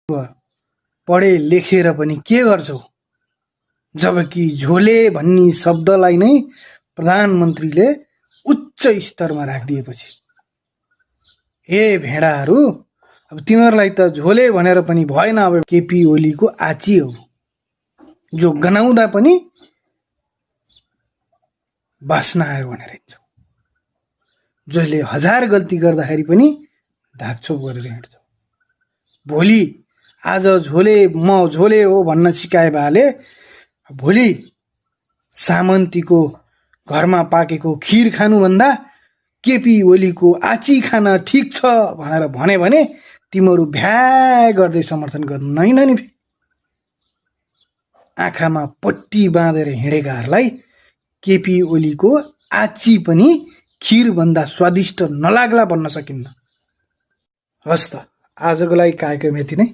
पढे लेखेर पनि के गर्छौ? जबकि झोले भन्ने शब्दलाई नै प्रधानमन्त्रीले उच्च स्तरमा राखिदिएपछि हे भेडाहरू, अब तिमीहरूलाई त झोले भनेर पनि भएन। अब केपी ओलीको आची हो, जो गनाउँदा पनि बास्ना आयो भनेर हिँड्छौ, जसले 1000 गल्ती गर्दाखेरि पनि ढाकछोप गरेर हिँड्छौ। भोलि आज म झोले हो भन्न सिकाए बाले भोलि सामन्तीको घरमा पाकेको खीर खानुभन्दा केपी ओलीको आची खान ठिक छ भनेर भने तिमीहरू भ्या गर्दै समर्थन गर्दैन नि। आँखामा पट्टी बाँधेर हिँडेकाहरूलाई केपी ओलीको आची पनि खीर भन्दा स्वादिष्ट नलाग्ला भन्न सकिन्न। हस् त, आजको लागि कार्यक्रम यति नै।